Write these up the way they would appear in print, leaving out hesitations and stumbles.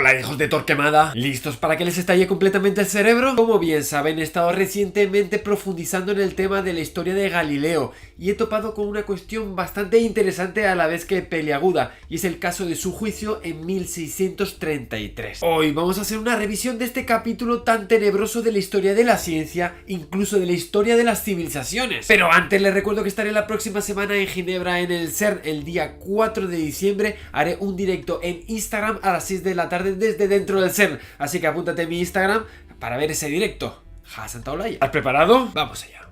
Hola hijos de Torquemada, ¿listos para que les estalle completamente el cerebro? Como bien saben, he estado recientemente profundizando en el tema de la historia de Galileo y he topado con una cuestión bastante interesante a la vez que peliaguda, y es el caso de su juicio en 1633. Hoy vamos a hacer una revisión de este capítulo tan tenebroso de la historia de la ciencia, incluso de la historia de las civilizaciones. Pero antes les recuerdo que estaré la próxima semana en Ginebra en el CERN el día 4 de diciembre. Haré un directo en Instagram a las 6 de la tarde desde dentro del CERN, así que apúntate en mi Instagram para ver ese directo. Hassan Taolaya. ¿Has preparado? Vamos allá.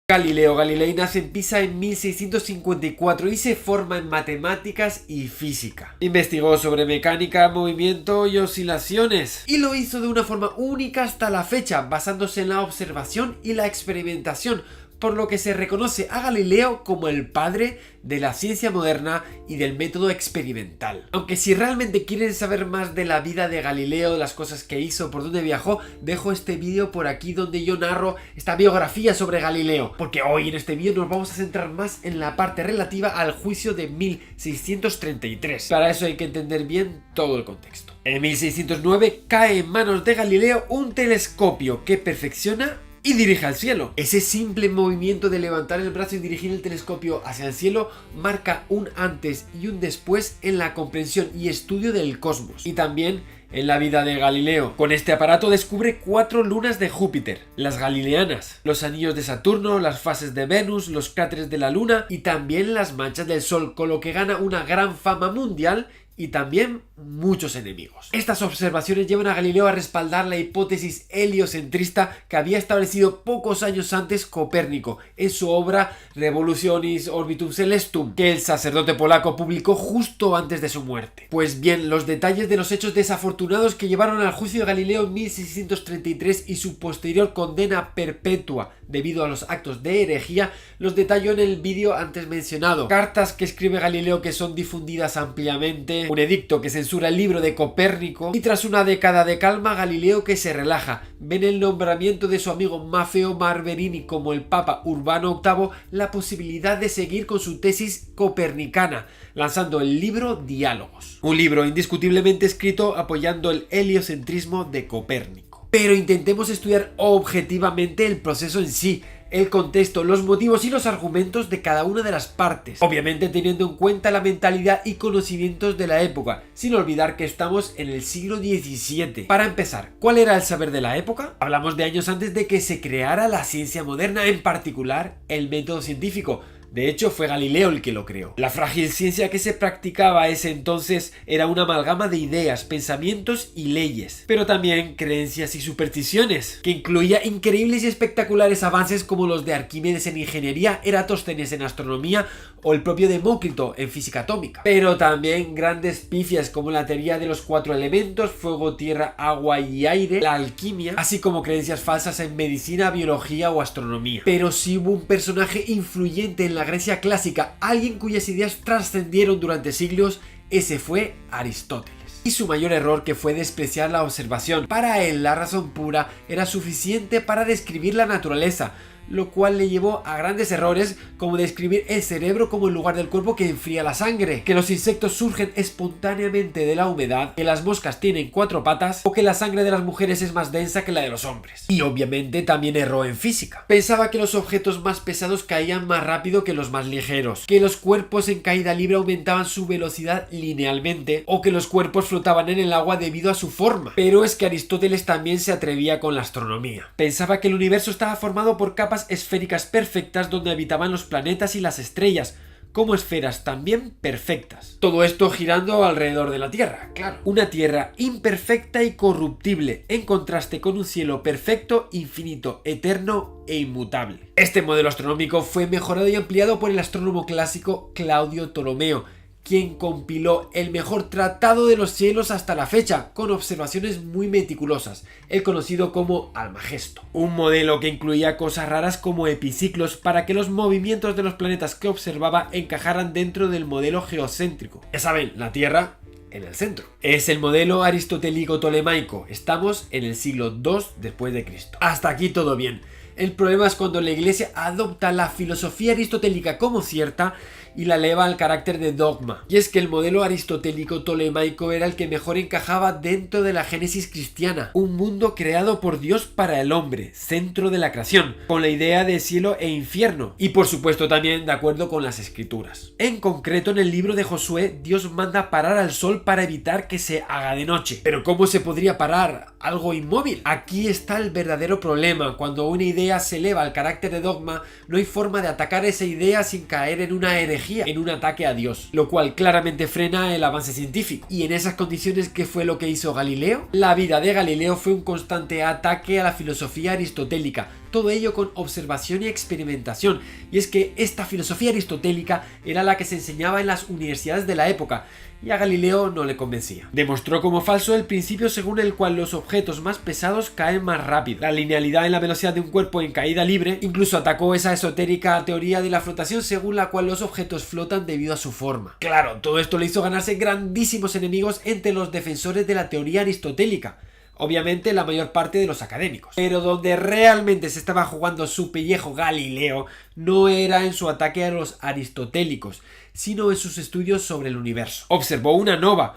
Galileo Galilei nace en Pisa en 1654 y se forma en matemáticas y física. Investigó sobre mecánica, movimiento y oscilaciones, y lo hizo de una forma única hasta la fecha, basándose en la observación y la experimentación, por lo que se reconoce a Galileo como el padre de la ciencia moderna y del método experimental. Aunque si realmente quieren saber más de la vida de Galileo, de las cosas que hizo, por dónde viajó, dejo este vídeo por aquí donde yo narro esta biografía sobre Galileo, porque hoy en este vídeo nos vamos a centrar más en la parte relativa al juicio de 1633. Para eso hay que entender bien todo el contexto. En 1609 cae en manos de Galileo un telescopio que perfecciona y dirige al cielo. Ese simple movimiento de levantar el brazo y dirigir el telescopio hacia el cielo marca un antes y un después en la comprensión y estudio del cosmos, y también en la vida de Galileo. Con este aparato descubre 4 lunas de Júpiter, las galileanas, los anillos de Saturno, las fases de Venus, los cráteres de la Luna y también las manchas del Sol, con lo que gana una gran fama mundial y también muchos enemigos. Estas observaciones llevan a Galileo a respaldar la hipótesis heliocentrista que había establecido pocos años antes Copérnico en su obra Revolutionis Orbitum Celestum, que el sacerdote polaco publicó justo antes de su muerte. Pues bien, los detalles de los hechos desafortunados que llevaron al juicio de Galileo en 1633 y su posterior condena perpetua debido a los actos de herejía los detalló en el vídeo antes mencionado. Cartas que escribe Galileo que son difundidas ampliamente, un edicto que censura el libro de Copérnico, y tras una década de calma, Galileo que se relaja, ve en el nombramiento de su amigo Maffeo Barberini como el Papa Urbano VIII la posibilidad de seguir con su tesis copernicana, lanzando el libro Diálogos, un libro indiscutiblemente escrito apoyando el heliocentrismo de Copérnico. Pero intentemos estudiar objetivamente el proceso en sí, el contexto, los motivos y los argumentos de cada una de las partes, obviamente teniendo en cuenta la mentalidad y conocimientos de la época, sin olvidar que estamos en el siglo XVII. Para empezar, ¿cuál era el saber de la época? Hablamos de años antes de que se creara la ciencia moderna, en particular el método científico. De hecho, fue Galileo el que lo creó. La frágil ciencia que se practicaba a ese entonces era una amalgama de ideas, pensamientos y leyes, pero también creencias y supersticiones, que incluía increíbles y espectaculares avances como los de Arquímedes en ingeniería, Eratóstenes en astronomía o el propio Demócrito en física atómica. Pero también grandes pifias como la teoría de los 4 elementos, fuego, tierra, agua y aire, la alquimia, así como creencias falsas en medicina, biología o astronomía. Pero sí hubo un personaje influyente en la Grecia clásica, alguien cuyas ideas trascendieron durante siglos. Ese fue Aristóteles. Y su mayor error, que fue despreciar la observación. Para él la razón pura era suficiente para describir la naturaleza, lo cual le llevó a grandes errores como describir el cerebro como el lugar del cuerpo que enfría la sangre, que los insectos surgen espontáneamente de la humedad, que las moscas tienen 4 patas o que la sangre de las mujeres es más densa que la de los hombres. Y obviamente también erró en física. Pensaba que los objetos más pesados caían más rápido que los más ligeros, que los cuerpos en caída libre aumentaban su velocidad linealmente o que los cuerpos flotaban en el agua debido a su forma. Pero es que Aristóteles también se atrevía con la astronomía. Pensaba que el universo estaba formado por capas esféricas perfectas donde habitaban los planetas y las estrellas, como esferas también perfectas. Todo esto girando alrededor de la Tierra, claro. Una Tierra imperfecta y corruptible, en contraste con un cielo perfecto, infinito, eterno e inmutable. Este modelo astronómico fue mejorado y ampliado por el astrónomo clásico Claudio Ptolomeo, quien compiló el mejor tratado de los cielos hasta la fecha, con observaciones muy meticulosas, el conocido como Almagesto. Un modelo que incluía cosas raras como epiciclos para que los movimientos de los planetas que observaba encajaran dentro del modelo geocéntrico. Ya saben, la Tierra en el centro. Es el modelo aristotélico-tolemaico. Estamos en el siglo II después de Cristo. Hasta aquí todo bien. El problema es cuando la Iglesia adopta la filosofía aristotélica como cierta y la eleva al carácter de dogma. Y es que el modelo aristotélico-tolemaico era el que mejor encajaba dentro de la génesis cristiana, un mundo creado por Dios para el hombre, centro de la creación, con la idea de cielo e infierno, y por supuesto también de acuerdo con las escrituras. En concreto, en el libro de Josué, Dios manda parar al sol para evitar que se haga de noche. Pero ¿cómo se podría parar algo inmóvil? Aquí está el verdadero problema. Cuando una idea se eleva al carácter de dogma, no hay forma de atacar esa idea sin caer en una herejía, en un ataque a Dios, lo cual claramente frena el avance científico. Y en esas condiciones, ¿qué fue lo que hizo Galileo? La vida de Galileo fue un constante ataque a la filosofía aristotélica, todo ello con observación y experimentación. Y es que esta filosofía aristotélica era la que se enseñaba en las universidades de la época, y a Galileo no le convencía. Demostró como falso el principio según el cual los objetos más pesados caen más rápido, la linealidad en la velocidad de un cuerpo en caída libre. Incluso atacó esa esotérica teoría de la flotación según la cual los objetos flotan debido a su forma. Claro, todo esto le hizo ganarse grandísimos enemigos entre los defensores de la teoría aristotélica. Obviamente la mayor parte de los académicos. Pero donde realmente se estaba jugando su pellejo Galileo no era en su ataque a los aristotélicos, sino en sus estudios sobre el universo. Observó una nova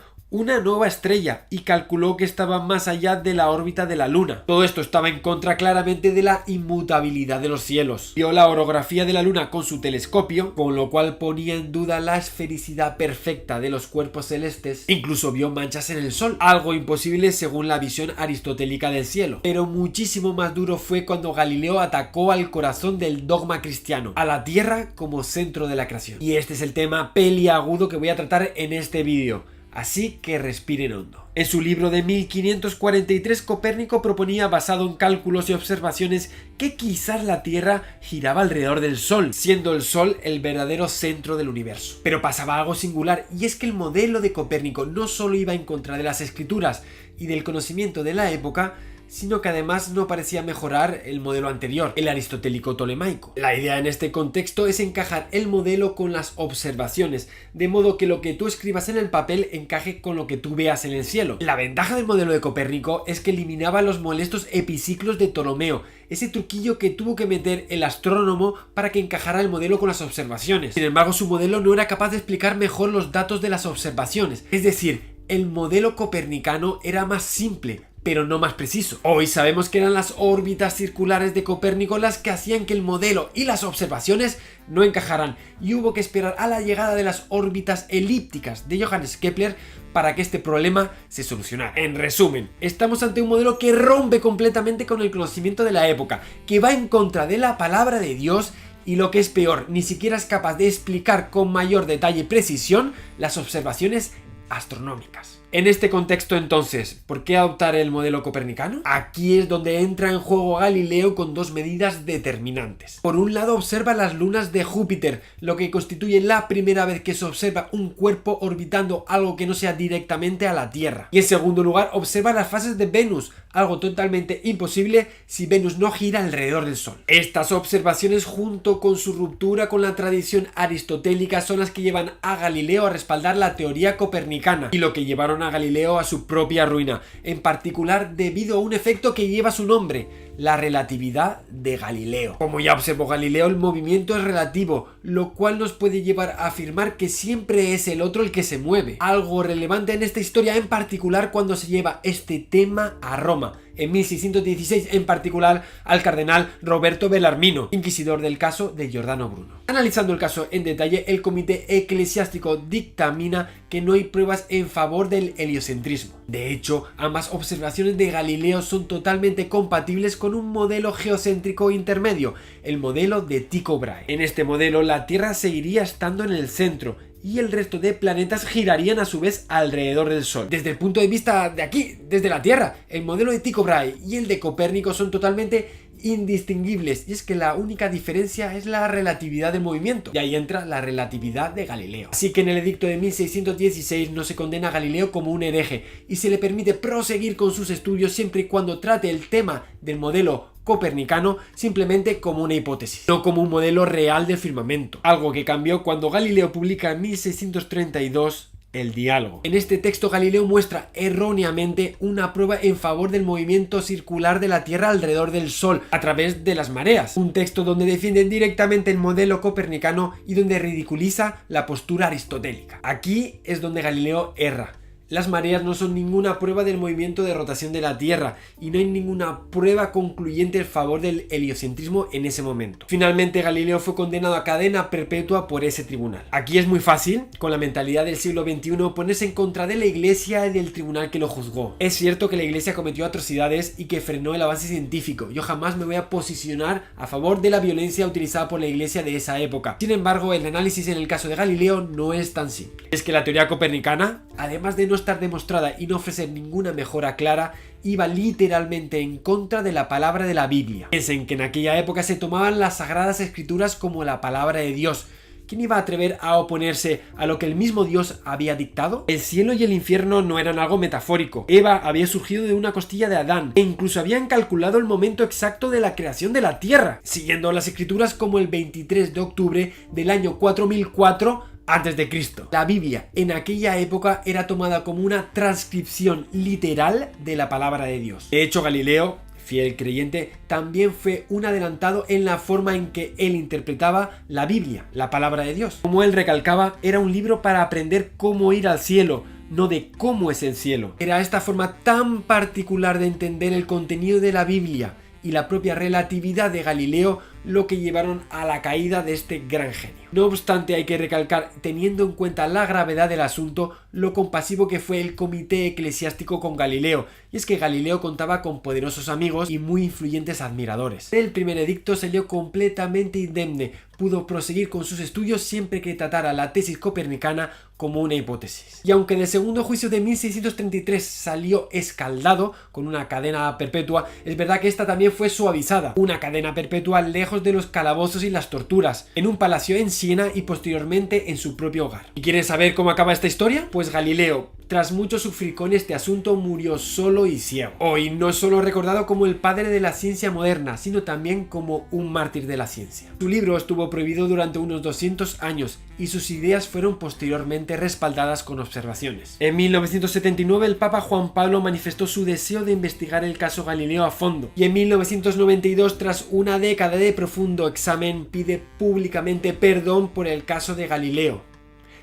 estrella, y calculó que estaba más allá de la órbita de la Luna. Todo esto estaba en contra claramente de la inmutabilidad de los cielos. Vio la orografía de la Luna con su telescopio, con lo cual ponía en duda la esfericidad perfecta de los cuerpos celestes. Incluso vio manchas en el Sol, algo imposible según la visión aristotélica del cielo. Pero muchísimo más duro fue cuando Galileo atacó al corazón del dogma cristiano, a la Tierra como centro de la creación. Y este es el tema peliagudo que voy a tratar en este vídeo. Así que respiren hondo. En su libro de 1543, Copérnico proponía, basado en cálculos y observaciones, que quizás la Tierra giraba alrededor del Sol, siendo el Sol el verdadero centro del universo. Pero pasaba algo singular, y es que el modelo de Copérnico no solo iba en contra de las escrituras y del conocimiento de la época, sino que además no parecía mejorar el modelo anterior, el aristotélico-tolemaico. La idea en este contexto es encajar el modelo con las observaciones, de modo que lo que tú escribas en el papel encaje con lo que tú veas en el cielo. La ventaja del modelo de Copérnico es que eliminaba los molestos epiciclos de Ptolomeo, ese truquillo que tuvo que meter el astrónomo para que encajara el modelo con las observaciones. Sin embargo, su modelo no era capaz de explicar mejor los datos de las observaciones, es decir, el modelo copernicano era más simple, pero no más preciso. Hoy sabemos que eran las órbitas circulares de Copérnico las que hacían que el modelo y las observaciones no encajaran, y hubo que esperar a la llegada de las órbitas elípticas de Johannes Kepler para que este problema se solucionara. En resumen, estamos ante un modelo que rompe completamente con el conocimiento de la época, que va en contra de la palabra de Dios, y lo que es peor, ni siquiera es capaz de explicar con mayor detalle y precisión las observaciones astronómicas. En este contexto, entonces, ¿por qué adoptar el modelo copernicano? Aquí es donde entra en juego Galileo con dos medidas determinantes. Por un lado, observa las lunas de Júpiter, lo que constituye la primera vez que se observa un cuerpo orbitando algo que no sea directamente a la Tierra. Y en segundo lugar, observa las fases de Venus, algo totalmente imposible si Venus no gira alrededor del Sol. Estas observaciones, junto con su ruptura con la tradición aristotélica, son las que llevan a Galileo a respaldar la teoría copernicana, y lo que llevaron a Galileo a su propia ruina, en particular debido a un efecto que lleva su nombre, la relatividad de Galileo. Como ya observó Galileo, el movimiento es relativo, lo cual nos puede llevar a afirmar que siempre es el otro el que se mueve. Algo relevante en esta historia, en particular cuando se lleva este tema a Roma, en 1616, en particular al cardenal Roberto Bellarmino, inquisidor del caso de Giordano Bruno. Analizando el caso en detalle, el comité eclesiástico dictamina que no hay pruebas en favor del heliocentrismo. De hecho, ambas observaciones de Galileo son totalmente compatibles con un modelo geocéntrico intermedio, el modelo de Tycho Brahe. En este modelo, la Tierra seguiría estando en el centro, y el resto de planetas girarían a su vez alrededor del Sol. Desde el punto de vista de aquí, desde la Tierra, el modelo de Tycho Brahe y el de Copérnico son totalmente indistinguibles, y es que la única diferencia es la relatividad del movimiento, y ahí entra la relatividad de Galileo. Así que en el edicto de 1616 no se condena a Galileo como un hereje, y se le permite proseguir con sus estudios siempre y cuando trate el tema del modelo copernicano simplemente como una hipótesis, no como un modelo real del firmamento, algo que cambió cuando Galileo publica en 1632 el diálogo. En este texto Galileo muestra erróneamente una prueba en favor del movimiento circular de la Tierra alrededor del Sol a través de las mareas. Un texto donde defiende directamente el modelo copernicano y donde ridiculiza la postura aristotélica. Aquí es donde Galileo erra. Las mareas no son ninguna prueba del movimiento de rotación de la Tierra y no hay ninguna prueba concluyente en favor del heliocentrismo en ese momento. Finalmente Galileo fue condenado a cadena perpetua por ese tribunal. Aquí es muy fácil, con la mentalidad del siglo XXI, ponerse en contra de la Iglesia y del tribunal que lo juzgó. Es cierto que la Iglesia cometió atrocidades y que frenó el avance científico. Yo jamás me voy a posicionar a favor de la violencia utilizada por la Iglesia de esa época. Sin embargo, el análisis en el caso de Galileo no es tan simple. Es que la teoría copernicana, además de no estar demostrada y no ofrecer ninguna mejora clara, iba literalmente en contra de la palabra de la Biblia. Piensen que en aquella época se tomaban las sagradas escrituras como la palabra de Dios. ¿Quién iba a atrever a oponerse a lo que el mismo Dios había dictado? El cielo y el infierno no eran algo metafórico. Eva había surgido de una costilla de Adán e incluso habían calculado el momento exacto de la creación de la Tierra, siguiendo las escrituras como el 23 de octubre del año 4004 a.C. La Biblia en aquella época era tomada como una transcripción literal de la palabra de Dios. De hecho, Galileo, fiel creyente, también fue un adelantado en la forma en que él interpretaba la Biblia, la palabra de Dios. Como él recalcaba, era un libro para aprender cómo ir al cielo, no de cómo es el cielo. Era esta forma tan particular de entender el contenido de la Biblia y la propia relatividad de Galileo lo que llevaron a la caída de este gran genio. No obstante, hay que recalcar, teniendo en cuenta la gravedad del asunto, lo compasivo que fue el comité eclesiástico con Galileo, y es que Galileo contaba con poderosos amigos y muy influyentes admiradores. El primer edicto salió completamente indemne, pudo proseguir con sus estudios siempre que tratara la tesis copernicana como una hipótesis. Y aunque en el segundo juicio de 1633 salió escaldado con una cadena perpetua, es verdad que esta también fue suavizada, una cadena perpetua lejos de los calabozos y las torturas, en un palacio en Siena y posteriormente en su propio hogar. ¿Y quieren saber cómo acaba esta historia? Pues Galileo, tras mucho sufrir con este asunto, murió solo y ciego. Hoy no es solo recordado como el padre de la ciencia moderna, sino también como un mártir de la ciencia. Su libro estuvo prohibido durante unos 200 años y sus ideas fueron posteriormente respaldadas con observaciones. En 1979 el Papa Juan Pablo manifestó su deseo de investigar el caso Galileo a fondo, y en 1992, tras una década de profundo examen, pide públicamente perdón por el caso de Galileo.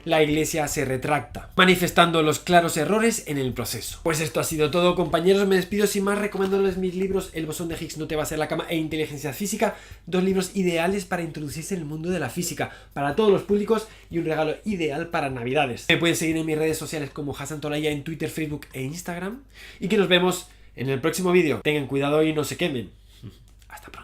La Iglesia se retracta, manifestando los claros errores en el proceso. Pues esto ha sido todo, compañeros. Me despido sin más recomendándoles mis libros El bosón de Higgs no te va a hacer la cama e Inteligencia Física, dos libros ideales para introducirse en el mundo de la física, para todos los públicos, y un regalo ideal para Navidades. Me pueden seguir en mis redes sociales como Hassan Tolaya en Twitter, Facebook e Instagram, y que nos vemos en el próximo vídeo. Tengan cuidado y no se quemen. Hasta pronto.